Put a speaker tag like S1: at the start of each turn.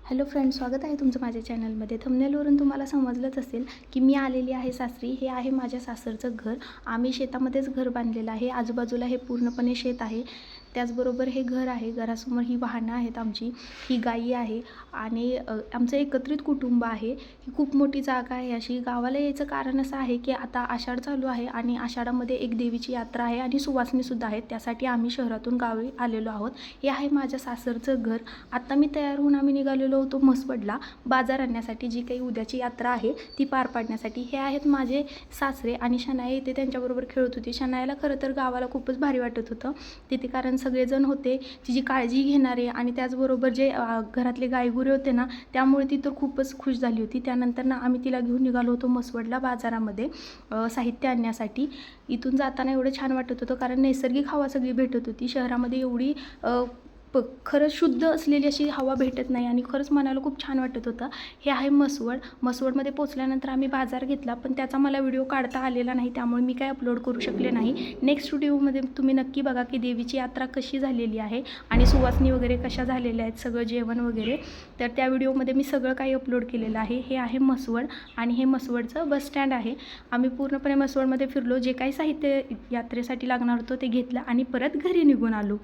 S1: Hello friends, स्वागत आहे तुमचं माझ्या चॅनलमध्ये. थंबनेलवरून तुम्हाला समजलंच असेल की मी आलेली आहे सासरी. हे आहे माझ्या सासरचं घर. आम्ही शेतामध्येच घर बांधलेलं आहे. आजूबाजूला हे पूर्णपणे शेत आहे. त्याचबरोबर हे घर आहे. घरासमोर ही वाहनं आहेत आमची, ही गाई आहे आणि आमचं एकत्रित कुटुंब आहे. ही खूप मोठी जागा आहे अशी. गावाला यायचं कारण असं आहे की आता आषाढ चालू आहे आणि आषाढामध्ये एक देवीची यात्रा आहे आणि सुवासिनीसुद्धा आहेत. त्यासाठी आम्ही शहरातून गावी आलेलो आहोत. हे आहे माझ्या सासरचं घर. आता मी तयार होऊन आम्ही निघालेलो होतो म्हसवडला बाजार आणण्यासाठी. जी काही उद्याची यात्रा आहे ती पार पाडण्यासाठी. हे आहेत माझे सासरे आणि शनाया इथे त्यांच्याबरोबर खेळत होती. शनायाला खरं तर गावाला खूपच भारी वाटत होतं तिथे, कारण सगळेजण होते तिची काळजी घेणारे आणि त्याचबरोबर जे घरातले गायगुरे होते ना, त्यामुळे ती तर खूपच खुश झाली होती. त्यानंतर ना आम्ही तिला घेऊन निघालो होतो म्हसवडला बाजारामध्ये साहित्य आणण्यासाठी. इथून जाताना एवढं छान वाटत होतं कारण नैसर्गिक हवा सगळी भेटत होती. शहरामध्ये एवढी खरंच शुद्ध असलेली अशी हवा भेटत नाही आणि खरंच मनाला खूप छान वाटत होतं. हे आहे म्हसवड. म्हसवडमध्ये पोचल्यानंतर आम्ही बाजार घेतला, पण त्याचा मला व्हिडिओ काढता आलेला नाही, त्यामुळे मी काय अपलोड करू शकले नाही. नेक्स्ट व्हिडिओमध्ये तुम्ही नक्की बघा की देवीची यात्रा कशी झालेली आहे आणि सुवासनी वगैरे कशा झालेल्या आहेत, सगळं जेवण वगैरे. तर त्या व्हिडिओमध्ये मी सगळं काही अपलोड केलेलं आहे. हे आहे म्हसवड आणि हे म्हसवडचं बस स्टँड आहे. आम्ही पूर्णपणे म्हसवडमध्ये फिरलो. जे काही साहित्य यात्रेसाठी लागणार होतं ते घेतलं आणि परत घरी निघून आलो.